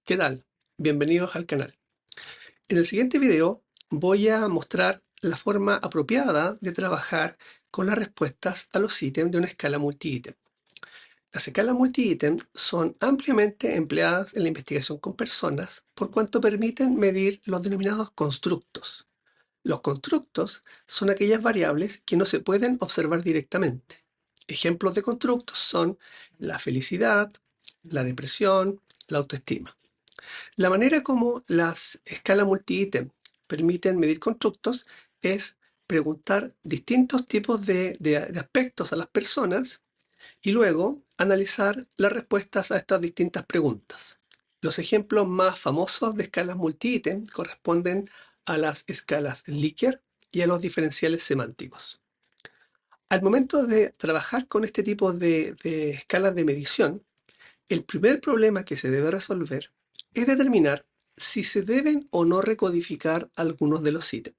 ¿Qué tal? Bienvenidos al canal. En el siguiente video voy a mostrar la forma apropiada de trabajar con las respuestas a los ítems de una escala multi-ítem. Las escalas multi-ítem son ampliamente empleadas en la investigación con personas por cuanto permiten medir los denominados constructos. Los constructos son aquellas variables que no se pueden observar directamente. Ejemplos de constructos son la felicidad, la depresión, la autoestima. La manera como las escalas multi-ítem permiten medir constructos es preguntar distintos tipos de aspectos a las personas y luego analizar las respuestas a estas distintas preguntas. Los ejemplos más famosos de escalas multi-ítem corresponden a las escalas Likert y a los diferenciales semánticos. Al momento de trabajar con este tipo de escalas de medición, el primer problema que se debe resolver es determinar si se deben o no recodificar algunos de los ítems.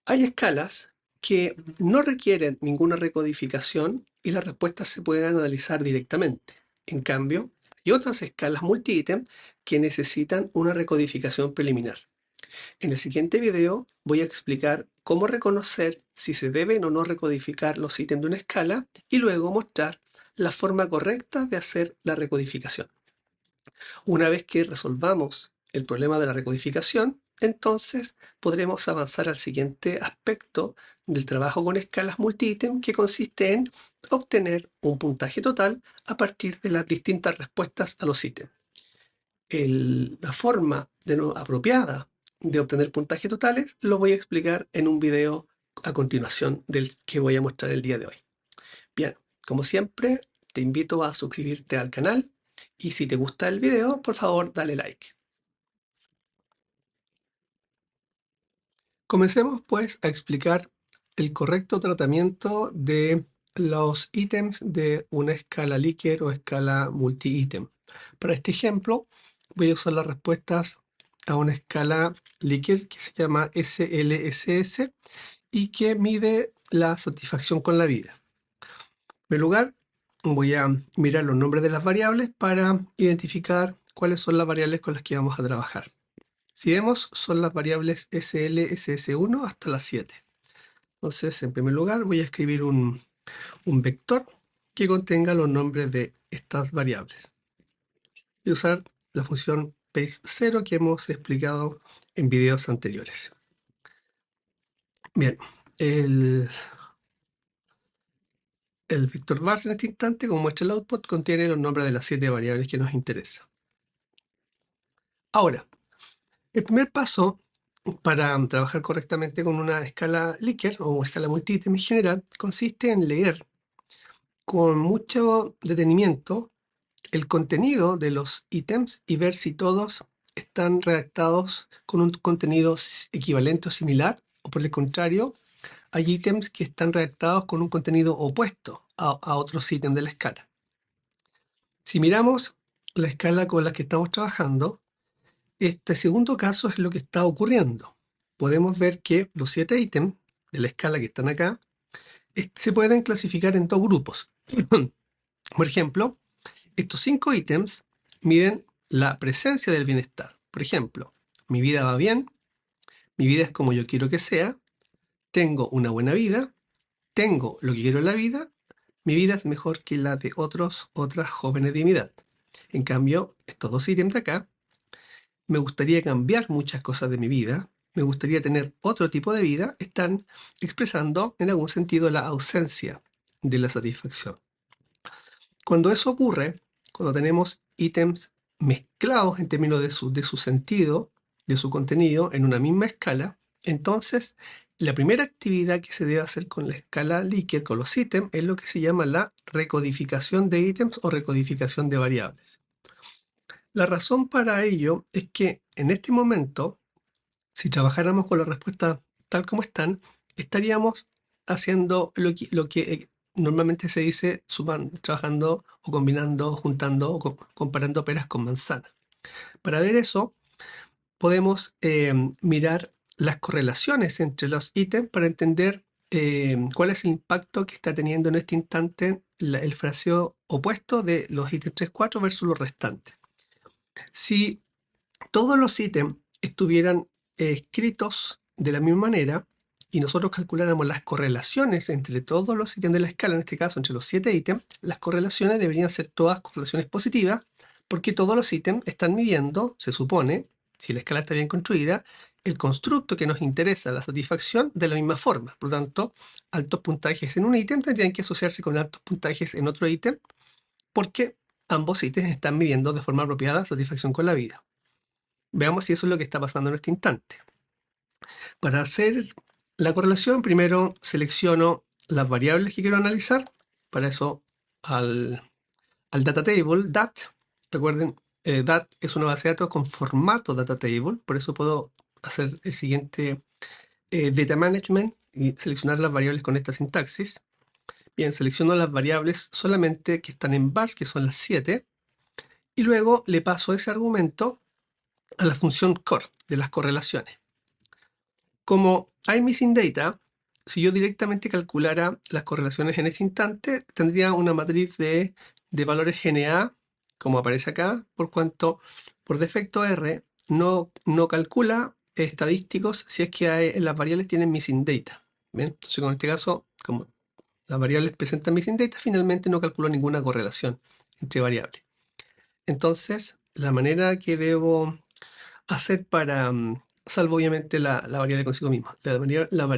Hay escalas que no requieren ninguna recodificación y las respuestas se pueden analizar directamente. En cambio, hay otras escalas multi-ítem que necesitan una recodificación preliminar. En el siguiente video voy a explicar cómo reconocer si se deben o no recodificar los ítems de una escala y luego mostrar la forma correcta de hacer la recodificación. Una vez que resolvamos el problema de la recodificación, entonces podremos avanzar al siguiente aspecto del trabajo con escalas multi-ítem, que consiste en obtener un puntaje total a partir de las distintas respuestas a los ítems. La forma apropiada de obtener puntajes totales lo voy a explicar en un video a continuación del que voy a mostrar el día de hoy. Bien, como siempre, te invito a suscribirte al canal y si te gusta el video, por favor, dale like. Comencemos pues a explicar el correcto tratamiento de los ítems de una escala Likert o escala multi-ítem. Para este ejemplo, voy a usar las respuestas a una escala Likert que se llama SLSS y que mide la satisfacción con la vida. En primer lugar, voy a mirar los nombres de las variables para identificar cuáles son las variables con las que vamos a trabajar. Si vemos, son las variables SL, SS1 hasta las 7. Entonces, en primer lugar, voy a escribir un vector que contenga los nombres de estas variables. Y usar la función base0 que hemos explicado en videos anteriores. Bien, el vector vars en este instante, como muestra el output, contiene los nombres de las 7 variables que nos interesan. Ahora, el primer paso para trabajar correctamente con una escala Likert o una escala multi-ítem en general consiste en leer con mucho detenimiento el contenido de los ítems y ver si todos están redactados con un contenido equivalente o similar, o por el contrario, hay ítems que están redactados con un contenido opuesto a otros ítems de la escala. Si miramos la escala con la que estamos trabajando, este segundo caso es lo que está ocurriendo. Podemos ver que los 7 ítems de la escala que están acá se pueden clasificar en dos grupos. Por ejemplo, estos 5 ítems miden la presencia del bienestar. Por ejemplo, mi vida va bien, mi vida es como yo quiero que sea, tengo una buena vida, tengo lo que quiero en la vida, mi vida es mejor que la de otras jóvenes de mi edad. En cambio, estos dos ítems de acá, me gustaría cambiar muchas cosas de mi vida, me gustaría tener otro tipo de vida, están expresando en algún sentido la ausencia de la satisfacción. Cuando eso ocurre, cuando tenemos ítems mezclados en términos de su sentido, de su contenido, en una misma escala, entonces la primera actividad que se debe hacer con la escala Likert, con los ítems, es lo que se llama la recodificación de ítems o recodificación de variables. La razón para ello es que en este momento, si trabajáramos con la respuesta tal como están, estaríamos haciendo lo que normalmente se dice trabajando o combinando, juntando o comparando peras con manzanas. Para ver eso, podemos mirar las correlaciones entre los ítems para entender cuál es el impacto que está teniendo en este instante el fraseo opuesto de los ítems 3, 4 versus los restantes. Si todos los ítems estuvieran escritos de la misma manera y nosotros calculáramos las correlaciones entre todos los ítems de la escala, en este caso entre los 7 ítems, las correlaciones deberían ser todas correlaciones positivas porque todos los ítems están midiendo, se supone, si la escala está bien construida, el constructo que nos interesa, la satisfacción, de la misma forma. Por lo tanto, altos puntajes en un ítem tendrían que asociarse con altos puntajes en otro ítem porque ambos ítems están midiendo de forma apropiada satisfacción con la vida. Veamos si eso es lo que está pasando en este instante. Para hacer la correlación, primero selecciono las variables que quiero analizar. Para eso al data table, DAT. Recuerden, DAT es una base de datos con formato data table. Por eso puedo hacer el siguiente data management y seleccionar las variables con esta sintaxis. Bien, selecciono las variables solamente que están en vars, que son las 7. Y luego le paso ese argumento a la función core de las correlaciones. Como hay missing data, si yo directamente calculara las correlaciones en este instante, tendría una matriz de valores GNA, como aparece acá, por cuanto por defecto R no calcula estadísticos si es que las variables tienen missing data. ¿Bien? Entonces, en este caso, como las variables presentan missing data, finalmente no calculo ninguna correlación entre variables. Entonces, la manera que debo hacer para, salvo obviamente la variable consigo misma, la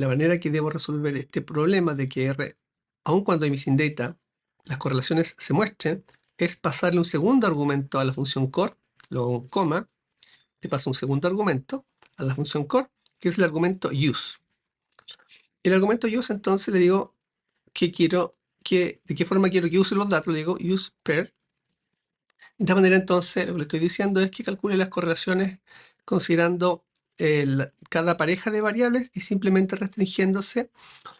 manera que debo resolver este problema de que R, aun cuando hay missing data, las correlaciones se muestren, es pasarle un segundo argumento a la función core, luego coma, le paso un segundo argumento a la función core, que es el argumento use. El argumento use, entonces le digo de qué forma quiero que use los datos, le digo use per. De esta manera, entonces, lo que le estoy diciendo es que calcule las correlaciones considerando cada pareja de variables y simplemente restringiéndose,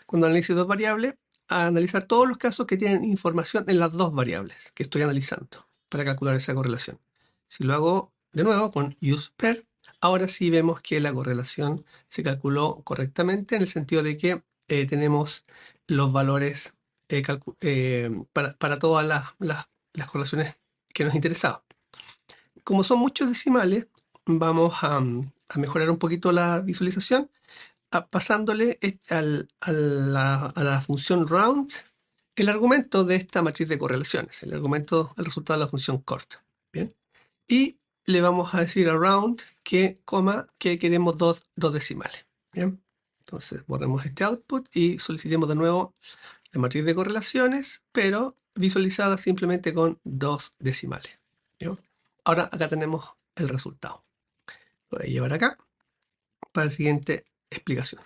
cuando analice dos variables, a analizar todos los casos que tienen información en las dos variables que estoy analizando para calcular esa correlación. Si lo hago de nuevo con usePair, ahora sí vemos que la correlación se calculó correctamente en el sentido de que tenemos los valores para todas las correlaciones que nos interesaban. Como son muchos decimales, vamos a mejorar un poquito la visualización pasándole a la función round el argumento de esta matriz de correlaciones, el resultado de la función cort. Bien. Y le vamos a decir a round que queremos dos decimales. Bien. Entonces borremos este output y solicitemos de nuevo la matriz de correlaciones, pero visualizada simplemente con 2 decimales. ¿Bien? Ahora acá tenemos el resultado. Lo voy a llevar acá para la siguiente explicación.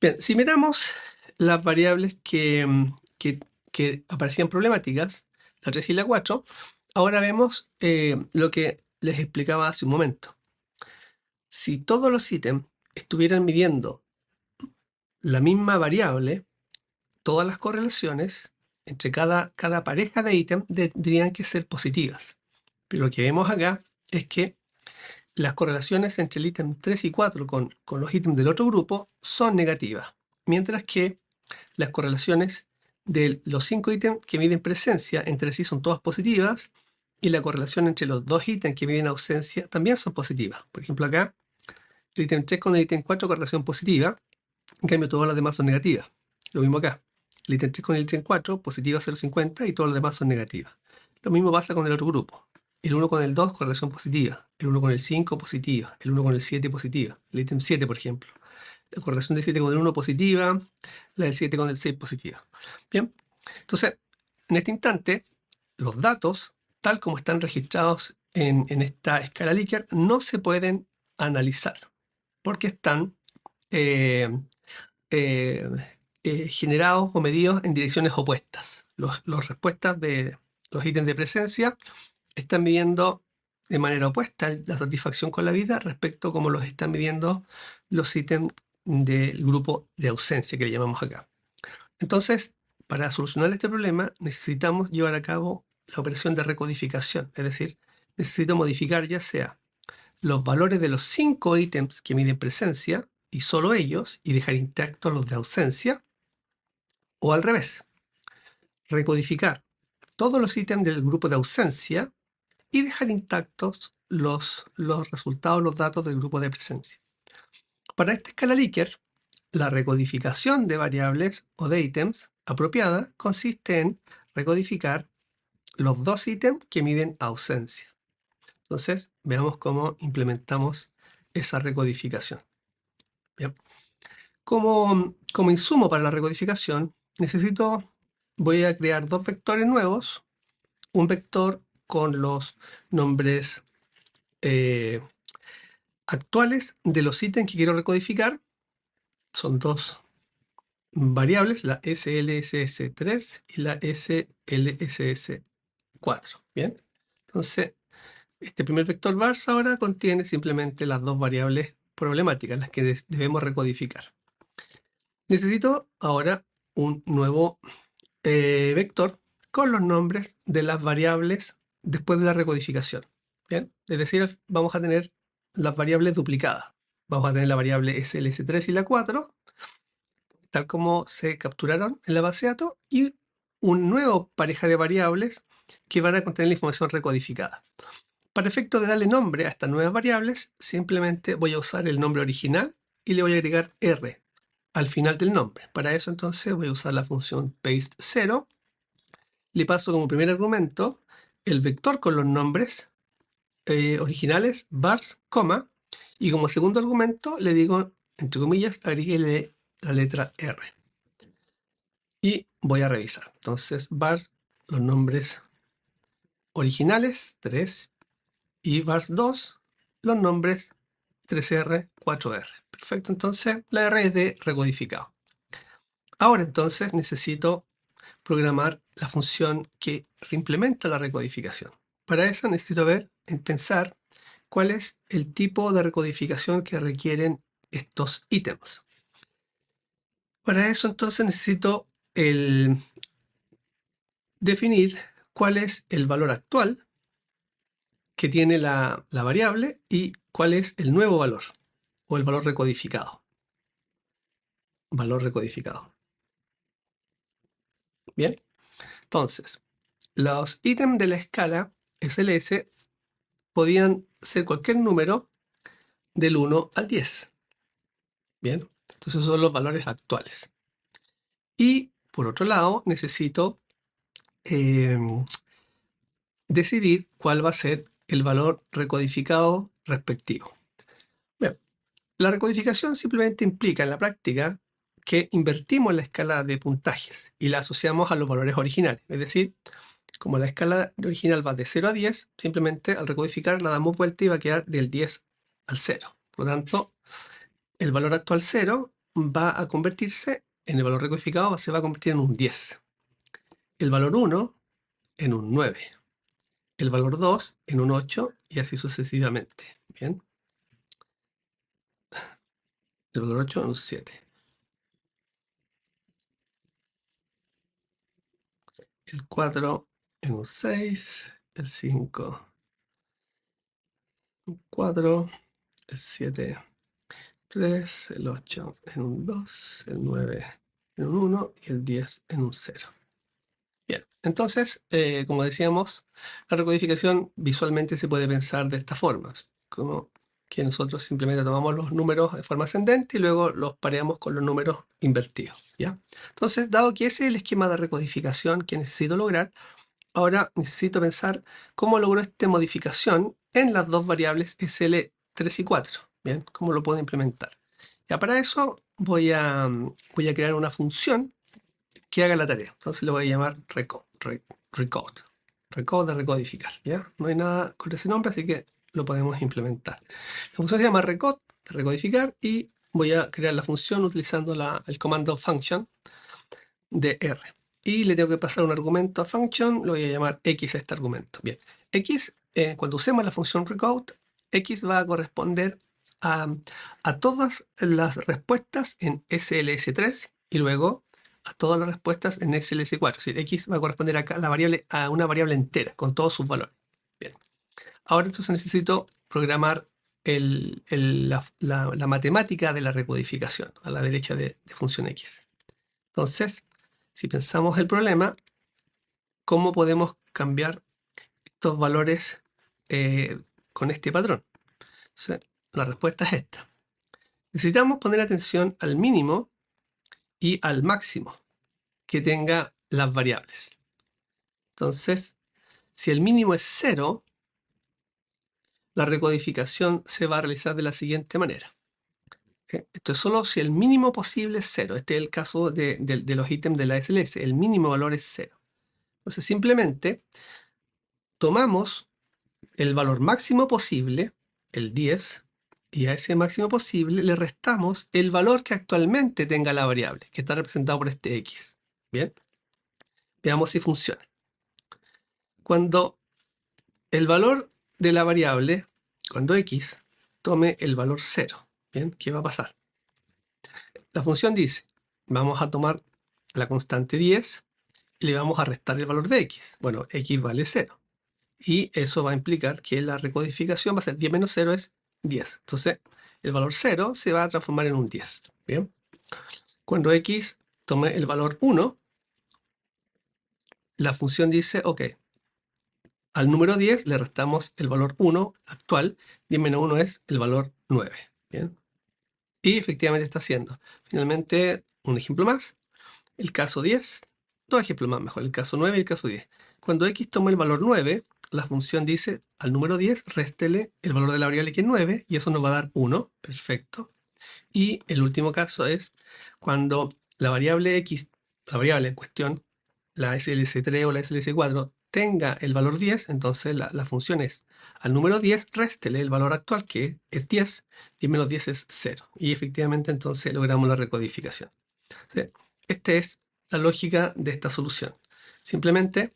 Bien, si miramos las variables que aparecían problemáticas, la 3 y la 4, ahora vemos lo que les explicaba hace un momento. Si todos los ítems estuvieran midiendo la misma variable, todas las correlaciones entre cada pareja de ítems tendrían que ser positivas. Pero lo que vemos acá es que las correlaciones entre el ítem 3 y 4 con los ítems del otro grupo son negativas, mientras que las correlaciones de los 5 ítems que miden presencia entre sí son todas positivas y la correlación entre los 2 ítems que miden ausencia también son positivas. Por ejemplo, acá el ítem 3 con el ítem 4 correlación positiva, en cambio todas las demás son negativas. Lo mismo acá. El ítem 3 con el ítem 4, positiva 0,50 y todas las demás son negativas. Lo mismo pasa con el otro grupo. El 1 con el 2, correlación positiva. El 1 con el 5, positiva. El 1 con el 7, positiva. El ítem 7, por ejemplo. La correlación del 7 con el 1, positiva. La del 7 con el 6, positiva. Bien. Entonces, en este instante, los datos, tal como están registrados en esta escala Likert, no se pueden analizar porque están eh, eh, generados o medidos en direcciones opuestas. Las respuestas de los ítems de presencia están midiendo de manera opuesta la satisfacción con la vida respecto a cómo los están midiendo los ítems del grupo de ausencia que le llamamos acá. Entonces, para solucionar este problema necesitamos llevar a cabo la operación de recodificación, es decir, necesito modificar ya sea los valores de los 5 ítems que miden presencia y solo ellos, y dejar intactos los de ausencia, o al revés, recodificar todos los ítems del grupo de ausencia y dejar intactos los resultados, los datos del grupo de presencia. Para esta escala Likert, la recodificación de variables o de ítems apropiada consiste en recodificar los dos ítems que miden ausencia. Entonces, veamos cómo implementamos esa recodificación. Bien. Como insumo para la recodificación, voy a crear dos vectores nuevos. Un vector con los nombres actuales de los ítems que quiero recodificar. Son dos variables, la SLSS3 y la SLSS4. Bien, entonces este primer vector vars ahora contiene simplemente las dos variables problemáticas, las que debemos recodificar. Necesito ahora un nuevo vector con los nombres de las variables después de la recodificación. Bien, es decir, vamos a tener las variables duplicadas. Vamos a tener la variable SLS3 y la 4, tal como se capturaron en la base de datos, y un nuevo pareja de variables que van a contener la información recodificada. Para efecto de darle nombre a estas nuevas variables, simplemente voy a usar el nombre original y le voy a agregar R al final del nombre. Para eso entonces voy a usar la función paste0. Le paso como primer argumento el vector con los nombres originales, vars, coma, y como segundo argumento le digo, entre comillas, agreguele la letra R. Y voy a revisar. Entonces, vars, los nombres originales, 3, y vars2, los nombres 3R, 4R. Perfecto, entonces la R es de recodificado. Ahora entonces necesito programar la función que reimplementa la recodificación. Para eso necesito pensar cuál es el tipo de recodificación que requieren estos ítems. Para eso entonces necesito definir cuál es el valor actual que tiene la variable y cuál es el nuevo valor o el valor recodificado. Valor recodificado. Bien, entonces los ítems de la escala SLS podían ser cualquier número del 1 al 10. Bien, entonces son los valores actuales. Y por otro lado, necesito decidir cuál va a ser el valor recodificado respectivo. Bien, la recodificación simplemente implica en la práctica que invertimos la escala de puntajes y la asociamos a los valores originales. Es decir, como la escala original va de 0 a 10, simplemente al recodificar la damos vuelta y va a quedar del 10 al 0. Por lo tanto, el valor actual 0 va a convertirse en el valor recodificado, se va a convertir en un 10. El valor 1 en un 9. El valor 2 en un 8 y así sucesivamente. Bien. El valor 8 en un 7. El 4 en un 6. El 5 en un 4. El 7 3. El 8 en un 2. El 9 en un 1 y el 10 en un 0. Bien, entonces, como decíamos, la recodificación visualmente se puede pensar de esta forma, como que nosotros simplemente tomamos los números de forma ascendente y luego los pareamos con los números invertidos, ¿ya? Entonces, dado que ese es el esquema de recodificación que necesito lograr, ahora necesito pensar cómo logro esta modificación en las dos variables SL3 y 4, ¿bien? ¿Cómo lo puedo implementar? Ya para eso voy a crear una función que haga la tarea. Entonces le voy a llamar recode. Recode de recodificar, ¿ya? No hay nada con ese nombre, así que lo podemos implementar. La función se llama recode, de recodificar, y voy a crear la función utilizando el comando function de R. Y le tengo que pasar un argumento a function, lo voy a llamar x a este argumento. Bien, x, cuando usemos la función recode, x va a corresponder a todas las respuestas en SLS3 y luego a todas las respuestas en SLS4. Es decir, x va a corresponder acá a una variable entera con todos sus valores. Bien, ahora entonces necesito programar la matemática de la recodificación a la derecha de función x. Entonces, si pensamos el problema, ¿cómo podemos cambiar estos valores con este patrón. Entonces, la respuesta es esta. Necesitamos poner atención al mínimo y al máximo que tenga las variables. Entonces, si el mínimo es 0, la recodificación se va a realizar de la siguiente manera. Esto es solo si el mínimo posible es 0. Este es el caso de los ítems de la SLS. El mínimo valor es 0. Entonces, simplemente tomamos el valor máximo posible, el 10, y a ese máximo posible le restamos el valor que actualmente tenga la variable, que está representado por este x. Bien, veamos si funciona. Cuando el valor de la variable, cuando x tome el valor 0, ¿bien? ¿Qué va a pasar? La función dice, vamos a tomar la constante 10 y le vamos a restar el valor de x. Bueno, x vale 0. Y eso va a implicar que la recodificación va a ser 10 menos 0 es 10. Entonces, el valor 0 se va a transformar en un 10. ¿Bien? Cuando x tome el valor 1, la función dice, ok, al número 10 le restamos el valor 1 actual, 10 menos 1 es el valor 9. ¿Bien? Y efectivamente está haciendo. Finalmente, un ejemplo más, el caso 10, dos ejemplos más mejor, el caso 9 y el caso 10. Cuando x toma el valor 9, la función dice al número 10 réstele el valor de la variable que es 9 y eso nos va a dar 1, perfecto. Y el último caso es cuando la variable x, la variable en cuestión, la SLS3 o la SLS4, tenga el valor 10, entonces la función es al número 10 réstele el valor actual que es 10 y menos 10 es 0. Y efectivamente entonces logramos la recodificación. ¿Sí? Esta es la lógica de esta solución. Simplemente,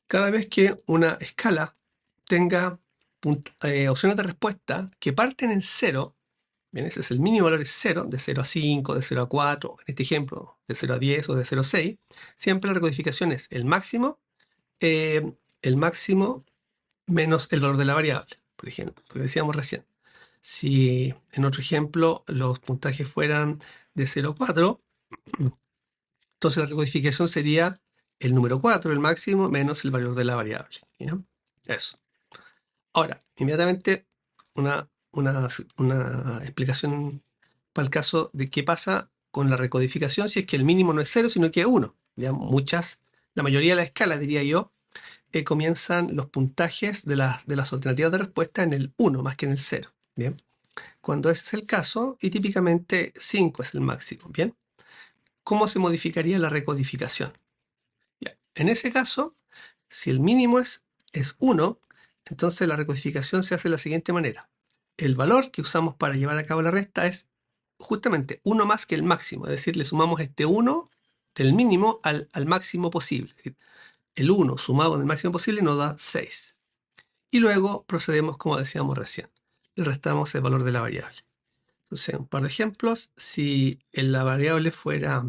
cada vez que una escala tenga opciones de respuesta que parten en 0, bien, ese es el mínimo valor es 0, de 0 a 5, de 0 a 4, en este ejemplo, de 0 a 10 o de 0 a 6, siempre la recodificación es eh, el máximo menos el valor de la variable, por ejemplo, lo que decíamos recién. Si en otro ejemplo los puntajes fueran de 0 a 4, entonces la recodificación sería el número 4, el máximo, menos el valor de la variable. ¿Ya? Eso. Ahora, inmediatamente una explicación para el caso de qué pasa con la recodificación si es que el mínimo no es 0, sino que es 1. Ya la mayoría de las escalas, diría yo, comienzan los puntajes de las alternativas de respuesta en el 1 más que en el 0. Bien. Cuando ese es el caso, y típicamente 5 es el máximo. Bien. ¿Cómo se modificaría la recodificación? Ya. En ese caso, si el mínimo es 1, entonces la recodificación se hace de la siguiente manera. El valor que usamos para llevar a cabo la resta es justamente 1 más que el máximo, es decir, le sumamos este 1 del mínimo al máximo posible. Es decir, el 1 sumado con el máximo posible nos da 6. Y luego procedemos como decíamos recién. Le restamos el valor de la variable. Entonces, un par de ejemplos. Si la variable fuera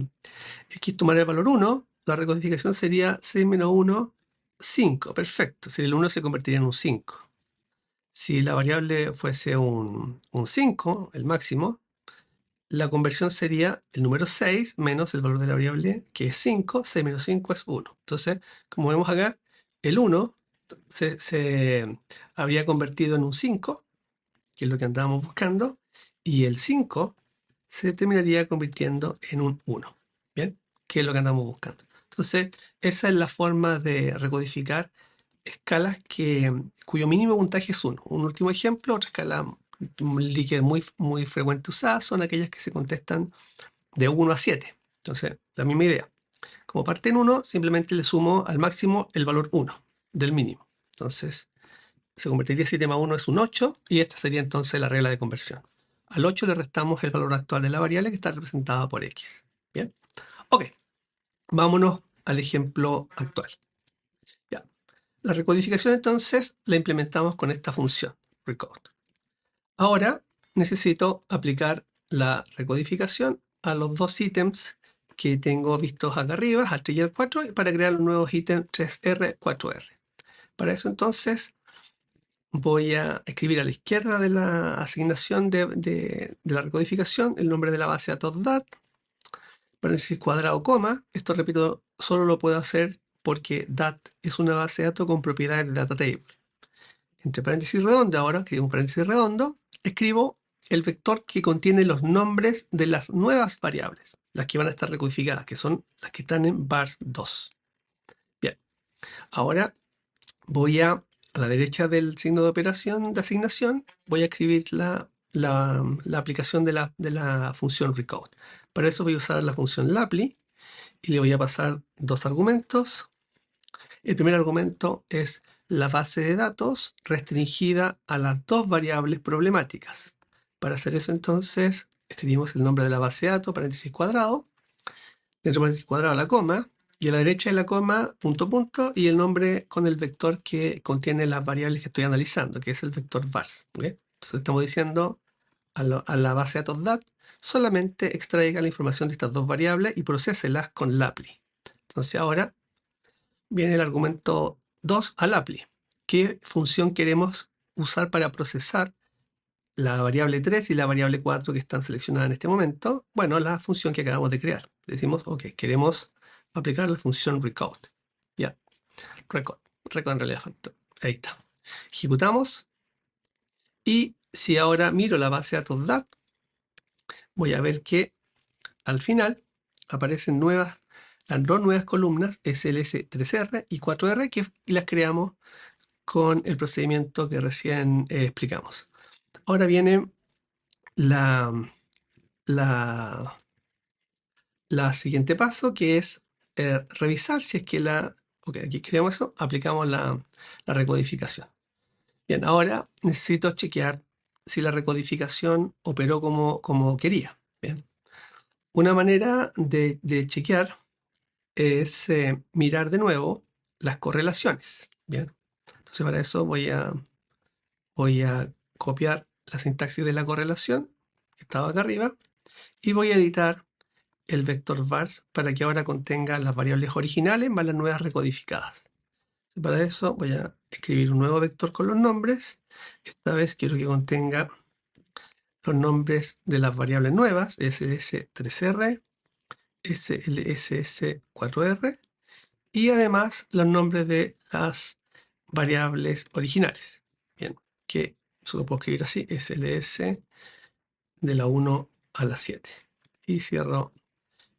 x tomar el valor 1, la recodificación sería 6 menos 1, 5. Perfecto. Si el 1 se convertiría en un 5. Si la variable fuese un 5, el máximo, la conversión sería el número 6 menos el valor de la variable, que es 5. 6 menos 5 es 1. Entonces, como vemos acá, el 1 se habría convertido en un 5, que es lo que andábamos buscando, y el 5 se terminaría convirtiendo en un 1. ¿Bien? Que es lo que andamos buscando. Entonces, esa es la forma de recodificar escalas cuyo mínimo puntaje es 1. Un último ejemplo, otra escala Likert muy frecuente usada son aquellas que se contestan de 1 a 7. Entonces, la misma idea. Como parte en 1, simplemente le sumo al máximo el valor 1 del mínimo. Entonces, se convertiría 7 más 1 es un 8 y esta sería entonces la regla de conversión. Al 8 le restamos el valor actual de la variable que está representada por x. Bien. Ok, vámonos al ejemplo actual. Ya. La recodificación entonces la implementamos con esta función, recode. Ahora necesito aplicar la recodificación a los dos ítems que tengo vistos acá arriba, al 3 y al 4, para crear los nuevos ítems 3R, 4R. Para eso entonces voy a escribir a la izquierda de la asignación de la recodificación el nombre de la base de datos DAT, paréntesis cuadrado, coma. Esto, repito, solo lo puedo hacer porque DAT es una base de datos con propiedades de data table. entre paréntesis redondo, ahora escribo un paréntesis redondo, escribo el vector que contiene los nombres de las nuevas variables, las que van a estar recodificadas, que son las que están en vars2. Bien, ahora voy a la derecha del signo de operación de asignación, voy a escribir la aplicación de la función recode. Para eso voy a usar la función lapply y le voy a pasar dos argumentos. El primer argumento es la base de datos restringida a las dos variables problemáticas. Para hacer eso, entonces, escribimos el nombre de la base de datos, paréntesis cuadrado, dentro de paréntesis cuadrado la coma, y a la derecha de la coma, punto, punto, y el nombre con el vector que contiene las variables que estoy analizando, que es el vector vars. ¿Okay? Entonces estamos diciendo a la base de datos DAT, solamente extraiga la información de estas dos variables y proceselas con lapply. Entonces ahora viene el argumento 2 al apply. ¿Qué función queremos usar para procesar la variable 3 y la variable 4 que están seleccionadas en este momento? Bueno, la función que acabamos de crear. Decimos, ok, queremos aplicar la función recode. Ya, recode en realidad. Ahí está. Ejecutamos. Y si ahora miro la base de datos DAT, voy a ver que al final aparecen las dos nuevas columnas SLS3R y 4R que las creamos con el procedimiento que recién explicamos. Ahora viene la, la, la siguiente paso, que es revisar si es que ok, aquí creamos eso, aplicamos la recodificación. Bien, ahora necesito chequear si la recodificación operó como quería. Bien. Una manera de chequear es mirar de nuevo las correlaciones. Bien. Entonces para eso voy a copiar la sintaxis de la correlación que estaba acá arriba y voy a editar el vector vars para que ahora contenga las variables originales más las nuevas recodificadas. Para eso voy a escribir un nuevo vector con los nombres. Esta vez quiero que contenga los nombres de las variables nuevas, SLS3R, SLSS4R, y además los nombres de las variables originales. Bien, que eso lo puedo escribir así, SLS de la 1 a la 7. Y cierro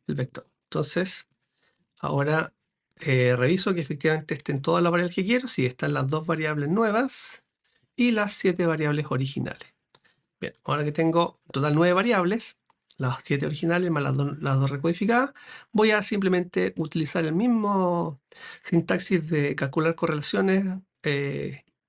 el vector. Entonces, ahora reviso que efectivamente estén todas las variables que quiero. Sí, están las dos variables nuevas y las 7 variables originales. Bien, ahora que tengo en total 9 variables, las 7 originales más las dos recodificadas, voy a simplemente utilizar el mismo sintaxis de calcular correlaciones,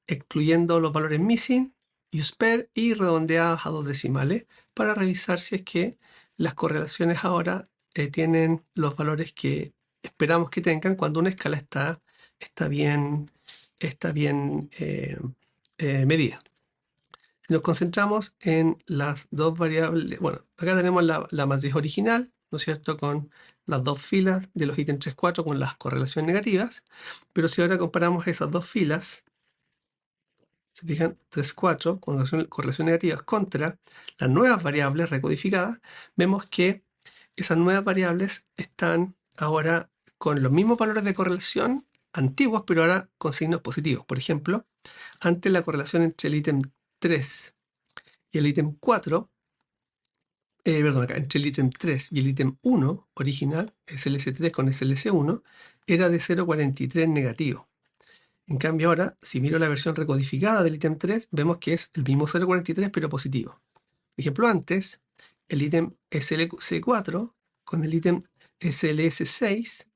excluyendo los valores missing, usePair y redondeadas a dos decimales, para revisar si es que las correlaciones ahora tienen los valores que esperamos que tengan cuando una escala está bien medida. Si nos concentramos en las dos variables, bueno, acá tenemos la matriz original, ¿no es cierto?, con las dos filas de los ítems 3, 4 con las correlaciones negativas, pero si ahora comparamos esas dos filas, se fijan, 3, 4 con correlaciones negativas contra las nuevas variables recodificadas, vemos que esas nuevas variables están ahora con los mismos valores de correlación antiguos, pero ahora con signos positivos. Por ejemplo, antes la correlación entre el ítem 3 y el ítem 4, perdón, acá, entre el ítem 3 y el ítem 1 original, SLS3 con SLS1, era de 0,43 negativo. En cambio ahora, si miro la versión recodificada del ítem 3, vemos que es el mismo 0,43 pero positivo. Por ejemplo, antes, el ítem SLC4 con el ítem SLS6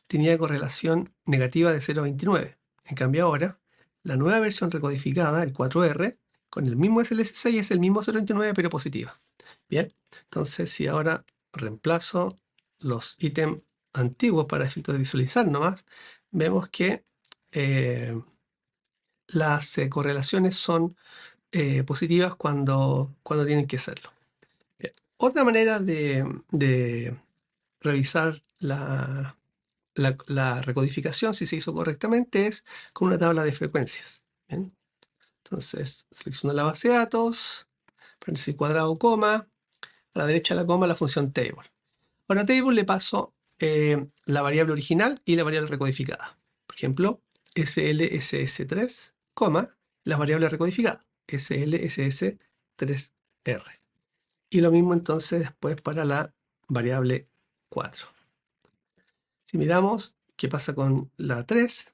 tenía correlación negativa de 0,29. En cambio ahora, la nueva versión recodificada, el 4R, con el mismo SLS6 es el mismo 0,29 pero positiva. Bien, entonces si ahora reemplazo los ítems antiguos para efectos de visualizar nomás, vemos que las correlaciones son positivas cuando tienen que serlo. Bien. Otra manera de revisar la recodificación, si se hizo correctamente, es con una tabla de frecuencias. Bien. Entonces, selecciono la base de datos, paréntesis cuadrado, coma, a la derecha de la coma la función table. Ahora a table le paso la variable original y la variable recodificada. Por ejemplo, SLSS3, coma, las variables recodificadas, SL, SS, 3R. Y lo mismo entonces después para la variable 4. Si miramos qué pasa con la 3,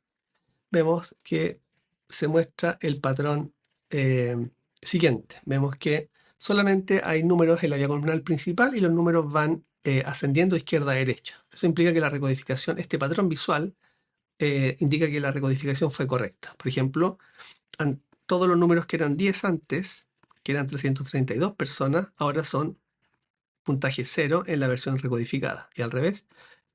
vemos que se muestra el patrón siguiente. Vemos que solamente hay números en la diagonal principal y los números van ascendiendo de izquierda a derecha. Eso implica que la recodificación, este patrón visual, indica que la recodificación fue correcta. Por ejemplo, todos los números que eran 10 antes, que eran 332 personas, ahora son puntaje 0 en la versión recodificada. Y al revés,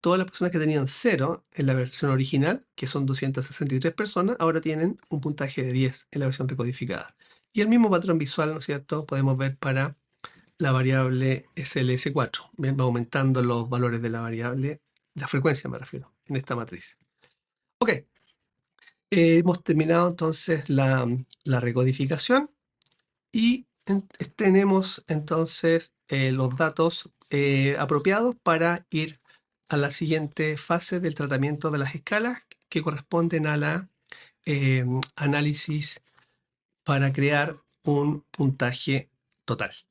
todas las personas que tenían 0 en la versión original, que son 263 personas, ahora tienen un puntaje de 10 en la versión recodificada. Y el mismo patrón visual, ¿no es cierto?, podemos ver para la variable SLS4, va aumentando los valores de la variable, la frecuencia me refiero, en esta matriz. Ok, hemos terminado entonces la recodificación y tenemos entonces los datos apropiados para ir a la siguiente fase del tratamiento de las escalas que corresponden a la análisis para crear un puntaje total.